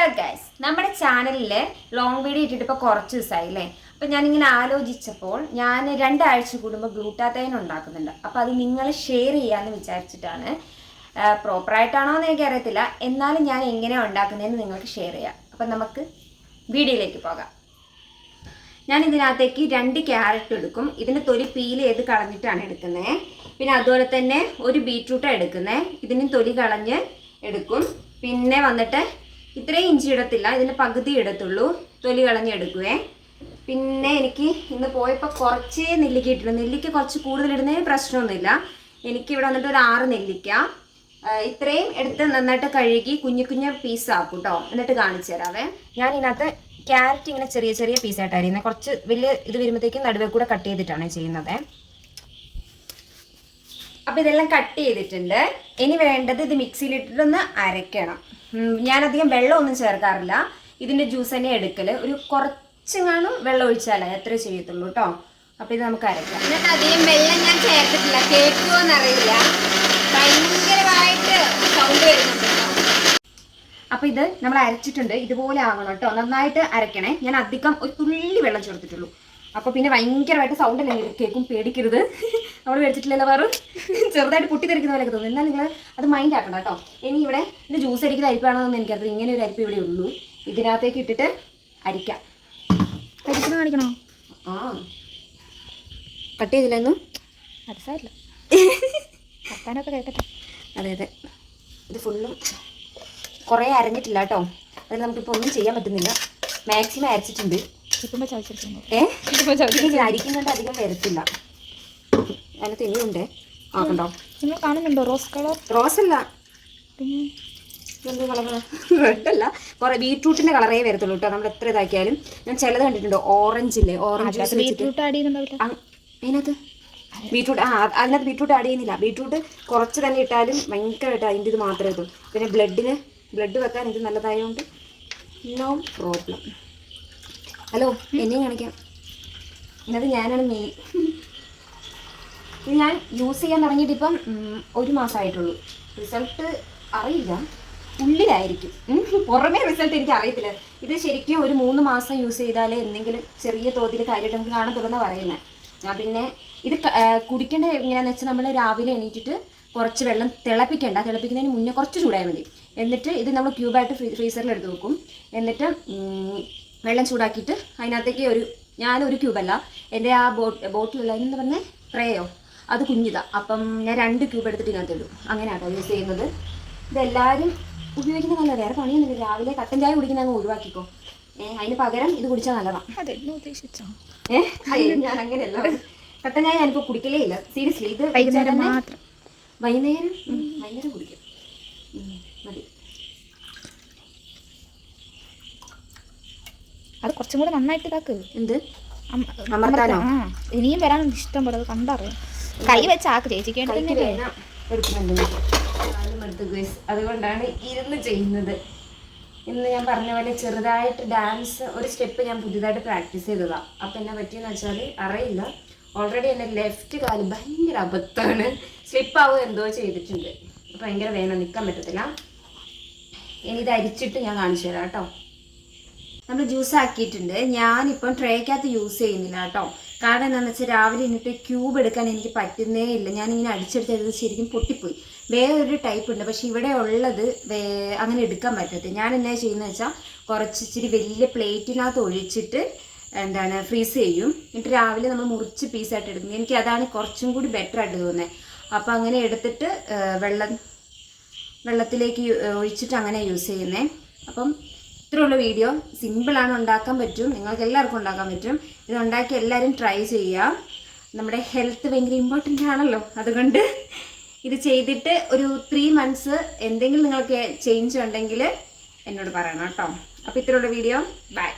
Hello guys, നമ്മുടെ ചാനലിൽ long video ഇട്ടിട്ട് ഇപ്പോൾ കുറച്ച് ദിവസമായി അല്ലേ. അപ്പോൾ ഞാനിങ്ങനെ ആലോചിച്ചപ്പോൾ ഞാൻ 2 ആഴ്ച കൂടുമ്പോൾ ഗ്ലൂട്ടാത്തൈൻ ഉണ്ടാക്കുന്നുണ്ട്. അപ്പോൾ അത് നിങ്ങൾ ഷെയർ ചെയ്യാമെന്ന് വിചാരിച്ചിട്ടാണ്. പ്രോപ്പറായിട്ടാണോ എന്ന് എനിക്കറിയത്തില്ല, എന്നാലും ഞാൻ എങ്ങനെയാണ് ഉണ്ടാക്കുന്നതെന്ന് നിങ്ങൾക്ക് ഷെയർ ചെയ്യാം. അപ്പം നമുക്ക് വീഡിയോയിലേക്ക് പോകാം. ഞാൻ ഇതിനകത്തേക്ക് 2 ക്യാരറ്റ് എടുക്കും. ഇതിൻ്റെ തൊലി പീൽ ചെയ്ത് കളഞ്ഞിട്ടാണ് എടുക്കുന്നത്. പിന്നെ അതുപോലെ തന്നെ ഒരു ബീറ്റ്റൂട്ടാണ് എടുക്കുന്നത്. ഇതിന് തൊലി കളഞ്ഞ് എടുക്കും. പിന്നെ വന്നിട്ട് ഇത്രയും ഇഞ്ചി ഇടത്തില്ല, ഇതിൻ്റെ പകുതി ഇടത്തുള്ളൂ, തൊലി കളഞ്ഞെടുക്കുവേ. പിന്നെ എനിക്ക് ഇന്ന് പോയപ്പോൾ കുറച്ചേ നെല്ലിക്ക ഇട്ടിട്ടുണ്ട്. നെല്ലിക്ക കുറച്ച് കൂടുതൽ ഇടുന്നതിന് പ്രശ്നമൊന്നുമില്ല. എനിക്കിവിടെ വന്നിട്ട് ഒരു 6 നെല്ലിക്ക ഇത്രയും എടുത്ത് നന്നായിട്ട് കഴുകി കുഞ്ഞു കുഞ്ഞു പീസാക്കും കേട്ടോ. എന്നിട്ട് കാണിച്ചു തരാവേ. ഞാൻ ഇതിനകത്ത് ക്യാരറ്റ് ഇങ്ങനെ ചെറിയ ചെറിയ പീസായിട്ടായിരിക്കുന്നത്. കുറച്ച് വലിയ ഇത് വരുമ്പോഴത്തേക്കും നടുവേ കൂടെ കട്ട് ചെയ്തിട്ടാണ് ചെയ്യുന്നത്. അപ്പോൾ ഇതെല്ലാം കട്ട് ചെയ്തിട്ടുണ്ട്. ഇനി വേണ്ടത് ഇത് മിക്സിയിലിട്ടിട്ടൊന്ന് അരയ്ക്കണം. ഞാനധികം വെള്ളമൊന്നും ചേർക്കാറില്ല, ഇതിൻ്റെ ജ്യൂസ് തന്നെ എടുക്കൽ. ഒരു കുറച്ചെങ്ങാനും വെള്ളം ഒഴിച്ചാലേ എത്ര ചെയ്യത്തുള്ളൂ കേട്ടോ. അപ്പോൾ ഇത് നമുക്ക് അരയ്ക്കാം. എന്നിട്ട് അധികം വെള്ളം ഞാൻ ചേർത്തിട്ടില്ല, കേൾക്കുമോ എന്നറിയില്ല, ഭയങ്കരമായിട്ട് സൗണ്ട് വരുന്നുണ്ട്. അപ്പോൾ ഇത് നമ്മൾ അരച്ചിട്ടുണ്ട്, ഇതുപോലെ ആകണം കേട്ടോ. നന്നായിട്ട് അരയ്ക്കണേ. ഞാൻ അധികം ഒരു തുള്ളി വെള്ളം ചേർത്തിട്ടുള്ളൂ. അപ്പോൾ പിന്നെ ഭയങ്കരമായിട്ട് സൗണ്ട് അല്ലേ കേൾക്കും, പേടിക്കരുത്. നമ്മൾ മേടിച്ചിട്ടില്ലല്ലോ, വേറെ ചെറുതായിട്ട് പൊട്ടിത്തെറിക്കുന്ന പോലെയൊക്കെ തോന്നും. എന്നാൽ നിങ്ങൾ അത് മൈൻഡ് ആക്കണം കേട്ടോ. ഇനി ഇവിടെ ഇത് ജ്യൂസ് അരിക്കുന്ന അരിപ്പാണെന്ന് എനിക്കറിയാം. ഇങ്ങനെ ഒരു അരിപ്പ് ഇവിടെ ഉള്ളൂ. ഇതിനകത്തേക്ക് ഇട്ടിട്ട് അരിക്കാം. അരിക്കുന്ന കാണിക്കണോ? ആ, കട്ട് ചെയ്തില്ലെന്നും അരസായില്ല, കത്താനൊക്കെ കേൾക്കട്ടെ. അതെ അതെ, ഇത് ഫുള്ളും കുറേ അരഞ്ഞിട്ടില്ല കേട്ടോ. അതിൽ നമുക്കിപ്പോൾ ഒന്നും ചെയ്യാൻ പറ്റുന്നില്ല. മാക്സിമം അരച്ചിട്ടുണ്ട്. അരിക്കുന്നുണ്ട്, അധികം വരത്തില്ല. അതിനകത്ത് ഇനിയുണ്ട്, ആക്കണ്ടോ? നിങ്ങൾ കാണുന്നുണ്ടോ റോസ് കളർ? റോസ് അല്ല, എന്ത് കളർ? റെഡ് അല്ല, കുറേ ബീട്രൂട്ടിന്റെ കളറേ വരത്തുള്ളൂ കേട്ടോ. നമ്മൾ എത്ര ഇതാക്കിയാലും. ഞാൻ ചിലത് കണ്ടിട്ടുണ്ടോ, ഓറഞ്ച് ഇല്ലേ, ഓറഞ്ച് ബീട്രൂട്ട് ആഡ് ചെയ്യുന്നുണ്ടാവില്ല അതിനകത്ത്. ബീട്രൂട്ട് അതിനകത്ത് ബീട്രൂട്ട് ആഡ് ചെയ്യുന്നില്ല. ബീട്രൂട്ട് കുറച്ച് തന്നെ ഇട്ടാലും ഭയങ്കരമായിട്ട് അതിൻ്റെ ഇത് മാത്രമേ എത്തും. പിന്നെ ബ്ലഡ് വെക്കാൻ ഇത് നല്ലതായതുകൊണ്ട് നോ പ്രോബ്ലം. ഹലോ, എന്നെയും കാണിക്കാം. ഇന്നത് ഞാനാണ് മെയിൻ. ഇത് ഞാൻ യൂസ് ചെയ്യാൻ തുടങ്ങിയിട്ട് ഇപ്പം 1 മാസമായിട്ടുള്ളൂ. റിസൾട്ട് അറിയില്ല, ഉള്ളിലായിരിക്കും. പുറമേ റിസൾട്ട് എനിക്ക് അറിയത്തില്ല. ഇത് ശരിക്കും ഒരു 3 മാസം യൂസ് ചെയ്താലേ എന്തെങ്കിലും ചെറിയ തോതിൽ കാര്യമായിട്ട് നമുക്ക് കാണത്തുള്ളൂന്നാണ് പറയുന്നത്. ഞാൻ പിന്നെ ഇത് കുടിക്കേണ്ട എങ്ങനെയാണെന്ന് വെച്ചാൽ നമ്മൾ രാവിലെ എണീറ്റിട്ട് കുറച്ച് വെള്ളം തിളപ്പിക്കുന്നതിന് മുന്നേ കുറച്ച് ചൂടായാൽ മതി. എന്നിട്ട് ഇത് നമ്മൾ ക്യൂബായിട്ട് ഫ്രീസറിൽ എടുത്ത് വെക്കും. എന്നിട്ട് വെള്ളം ചൂടാക്കിയിട്ട് അതിനകത്തേക്ക് ഞാനൊരു ക്യൂബല്ല, എൻ്റെ ആ ബോട്ടിലല്ല, എന്ന് പറഞ്ഞ ട്രേയോ, അത് കുഞ്ഞിതാണ്. അപ്പം ഞാൻ 2 ക്യൂബ് എടുത്തിട്ട് ഇതിനകത്ത് ഇടും. അങ്ങനെയാട്ടോ യൂസ് ചെയ്യുന്നത്. ഇതെല്ലാവരും ഉപയോഗിക്കുന്ന നല്ലതാണ്. വേറെ പണിയൊന്നുമില്ല. രാവിലെ കട്ടൻ ചായ കുടിക്കുന്ന അങ്ങ് ഒഴിവാക്കിക്കോ. അതിന് പകരം ഇത് കുടിച്ചാൽ നല്ലതാണ്. ഞാൻ അങ്ങനെയല്ല, കട്ടൻ ചായ ഞാനിപ്പോൾ കുടിക്കലേ ഇല്ല, സീരിയസ്ലി. ഇത് വൈകുന്നേരം മാത്രം. വൈകുന്നേരം കുടിക്കും, മതി. അത് കുറച്ചും കൂടെ നന്നായിട്ട് ഇതാക്ക്. എന്ത് ഇനിയും വരാനുണ്ട് ഇഷ്ടം പോലെ. അത് കണ്ടറിയാം. കൈ വെച്ച് ആക്ക് ചേച്ചിക്ക് എടുക്കുന്നുണ്ട്. അതുകൊണ്ടാണ് ഇരുന്ന് ചെയ്യുന്നത്. ഇന്ന് ഞാൻ പറഞ്ഞ പോലെ ചെറുതായിട്ട് ഡാൻസ് ഒരു സ്റ്റെപ്പ് ഞാൻ പുതിയതായിട്ട് പ്രാക്ടീസ് ചെയ്തതാണ്. അപ്പം എന്നെ പറ്റിയെന്ന് വെച്ചാൽ അറിയില്ല, ഓൾറെഡി എൻ്റെ ലെഫ്റ്റ് കാല് ഭയങ്കര അബദ്ധമാണ്. സ്ലിപ്പാവുക എന്തോ ചെയ്തിട്ടുണ്ട്. അപ്പം ഭയങ്കര വേദന, നിൽക്കാൻ പറ്റത്തില്ല. ഇനി ഇത് അരിച്ചിട്ട് ഞാൻ കാണിച്ചു തരാം കേട്ടോ. നമ്മൾ ജ്യൂസ് ആക്കിയിട്ടുണ്ട്. ഞാനിപ്പം ട്രേക്കകത്ത് യൂസ് ചെയ്യുന്നില്ല കേട്ടോ. കാരണം എന്താണെന്ന് വെച്ചാൽ രാവിലെ എന്നിട്ട് ക്യൂബ് എടുക്കാൻ എനിക്ക് പറ്റുന്നേ ഇല്ല. ഞാനിങ്ങനെ അടിച്ചെടുത്തത് ശരിക്കും പൊട്ടിപ്പോയി. വേറൊരു ടൈപ്പ് ഉണ്ട്, പക്ഷേ ഇവിടെ ഉള്ളത് അങ്ങനെ എടുക്കാൻ പറ്റത്തില്ല. ഞാൻ എന്നാ ചെയ്യുന്നത് വെച്ചാൽ ഇച്ചിരി വലിയ പ്ലേറ്റിനകത്ത് ഒഴിച്ചിട്ട് ഫ്രീസ് ചെയ്യും. എന്നിട്ട് രാവിലെ നമ്മൾ മുറിച്ച് പീസായിട്ട് എടുക്കും. എനിക്ക് അതാണ് കുറച്ചും കൂടി ബെറ്റർ ആയിട്ട് തോന്നുന്നത്. അപ്പോൾ അങ്ങനെ എടുത്തിട്ട് വെള്ളത്തിലേക്ക് ഒഴിച്ചിട്ട് അങ്ങനെ യൂസ് ചെയ്യുന്നത്. അപ്പം ഇത്രയുള്ള വീഡിയോ. സിമ്പിളാണ്, ഉണ്ടാക്കാൻ പറ്റും, നിങ്ങൾക്ക് എല്ലാവർക്കും ഉണ്ടാക്കാൻ പറ്റും. ഇത് ഉണ്ടാക്കി എല്ലാവരും ട്രൈ ചെയ്യുക. നമ്മുടെ ഹെൽത്ത് ഭയങ്കര ഇമ്പോർട്ടൻ്റ് ആണല്ലോ, അതുകൊണ്ട് ഇത് ചെയ്തിട്ട് ഒരു 3 മന്ത്സ് എന്തെങ്കിലും നിങ്ങൾക്ക് ചേഞ്ച് ഉണ്ടെങ്കിൽ എന്നോട് പറയണം കേട്ടോ. അപ്പോൾ ഇത്രയുള്ള വീഡിയോ. ബൈ.